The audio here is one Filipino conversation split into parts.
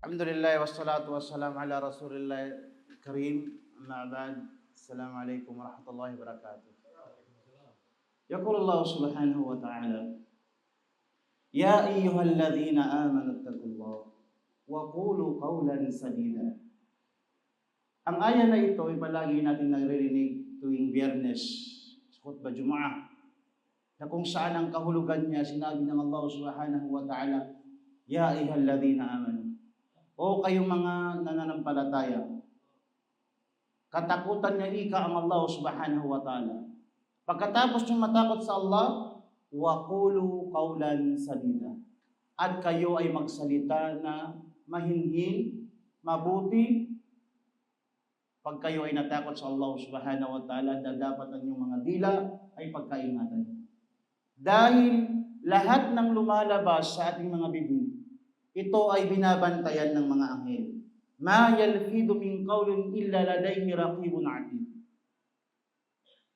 Alhamdulillah wassalatu wassalamu ala Rasulillah karim. Amma ba'd. Assalamualaikum warahmatullahi wabarakatuh. Yaqulu Allah subhanahu wa ta'ala, Ya ayyuhalladhina amanu ittaqullaha wa qulu qawlan sadida. Ang aya na ito ay palagi natin naririnig tuwing Biyernes, khutbah Jumaah, na kung saan ang kahulugan niya sinabi ng Allah subhanahu wa ta'ala, Ya ayyuhalladhina amanu. O kayong mga nananampalataya, katakutan niya ika ang Allah subhanahu wa ta'ala. Pagkatapos niyong matakot sa Allah, wa qulu qawlan sadida. At kayo ay magsalita na mahinhin, mabuti. Pag kayo ay natakot sa Allah subhanahu wa ta'ala, dapat ang inyong mga dila ay pagkaingatan. Dahil lahat ng lumalabas sa ating mga bibig, ito ay binabantayan ng mga anghel. Ma yalfidu min qawlin illa ladayhi raqibun atid.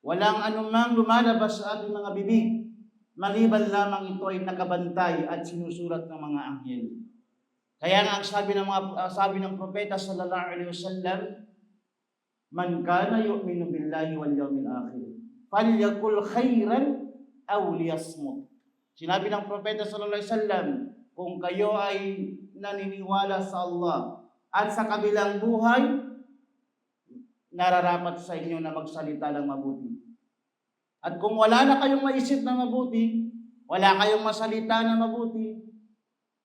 Walang anumang lumalabas sa ating mga bibig, maliban lamang ito ay nakabantay at sinusulat ng mga anghel. Kaya nga ang sabi ng propeta sallallahu alaihi wasallam, Man kana yu'minu billahi wal yawmil akhir, falyakul khairan aw liyasmut. Sinabi ng propeta sallallahu alaihi wasallam, kung kayo ay naniniwala sa Allah at sa kabilang buhay, nararapat sa inyo na magsalita lang mabuti. At kung wala na kayong maisip na mabuti, wala kayong masalita na mabuti,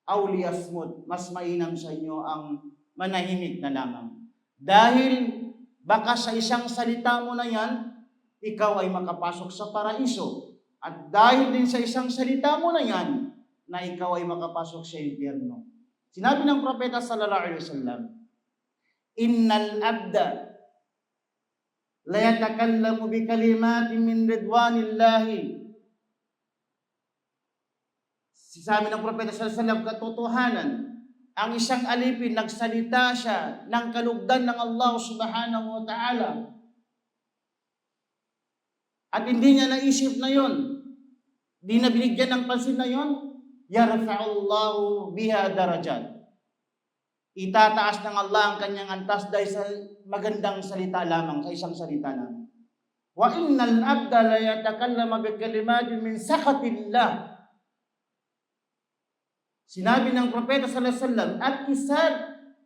awliyasmut, mas mainam sa inyo ang manahimik na lamang. Dahil baka sa isang salita mo na yan, ikaw ay makapasok sa paraiso. At dahil din sa isang salita mo na yan, na ikaw ay makapasok sa impyerno. Sinabi ng propeta sallallahu alaihi wasallam, Innal abda la yatakallamu bi kalimatin min ridwanillahi. Sabi ng propeta sallallahu alaihi wasallam, katotohanan, ang isang alipin nagsalita siya ng kalugdan ng Allah subhanahu wa ta'ala. At hindi niya naisip na yon, di na binigyan ng pansin na yon, yarfa'ullahu biha darajat. Itataas ng Allah ang kanyang antas dahil sa magandang salita lamang, sa isang salita lamang. Wa innal abda la yatakallama bi kalimatin min sakhatillah. Sinabi ng propeta sallallahu alaihi wasallam, at isang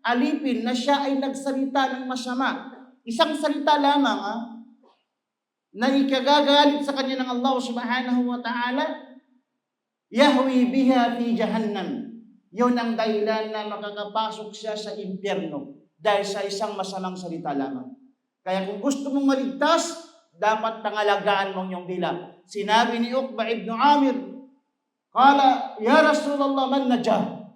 alipin na siya ay nagsalita ng masama. Isang salita lamang na ikagagalit sa kanya ng Allah subhanahu wa ta'ala, yahwi biha fi jahannam. Yun ang dahilan na makakapasok siya sa impyerno dahil sa isang masamang salita lamang. Kaya kung gusto mong maligtas, dapat pangalagaan mong iyong dila. Sinabi ni Uqba ibn Amir, Kala, Ya Rasulullah, man najah?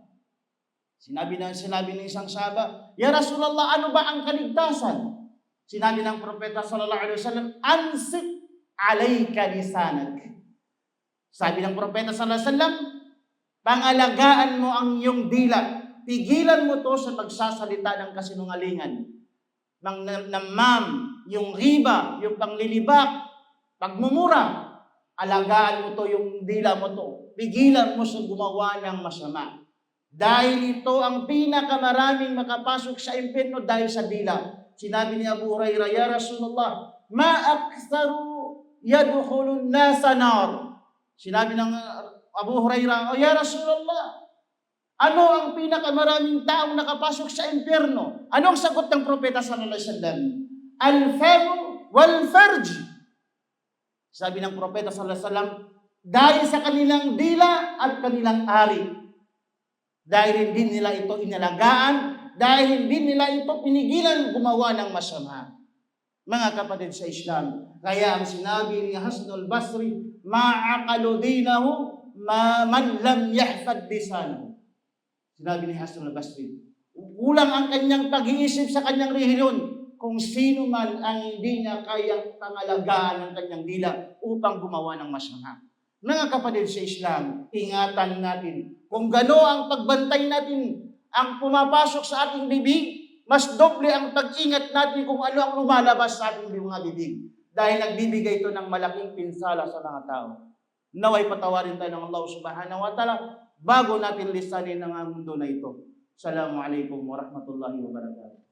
Sinabi ng isang sahaba, Ya Rasulullah, ano ba ang kaligtasan? Sinabi ng propeta sallallahu alaihi wasallam, Ansik alayka lisanak. Sabi ng propeta sallallahu alaihi wasallam, pangalagaan mo ang iyong dila. Pigilan mo to sa pagsasalita ng kasinungalingan. Namam, yung riba, yung panglilibak, pagmumura. Alagaan mo to, yung dila mo to. Pigilan mo sa gumawa ng masama. Dahil ito ang pinakamaraming makapasok sa impyerno dahil sa dila. Sinabi ni Abu Hurairah, Ya Rasulullah, ma aktsaru yadkhulun nasa nar. Sinabi ng Abu Hurairah, Ya Rasulullah, ano ang pinakamaraming taong nakapasok sa impyerno? Anong sagot ng propeta sallallahu alaihi wasallam? Al-famu wal-farj. Sabi ng propeta sallallahu alaihi wasallam, dahil sa kanilang dila at kanilang ari. Dahil hindi nila ito inalagaan, dahil hindi nila ito pinigilan gumawa ng masama. Mga kapatid sa Islam, kaya ang sinabi ni Hasan al-Basri, ma'aqalu dinahu man lam yahfad lisanahu. Sinabi ni Hasan al-Basri, kulang ang kanyang pag-iisip sa kanyang rehiyon kung sino man ang hindi niya kayang pangalagaan ng kanyang dila upang gumawa ng masama. Mga kapatid sa Islam, ingatan natin kung gano ang pagbantay natin ang pumapasok sa ating bibig, mas doble ang pag-ingat natin kung ano ang lumalabas sa ating mga bibig. Dahil nagbibigay ito ng malaking pinsala sa mga tao. Naway patawarin tayo ng Allah subhanahu wa ta'ala bago natin lisanin ang mundo na ito. Assalamualaikum warahmatullahi wabarakatuh.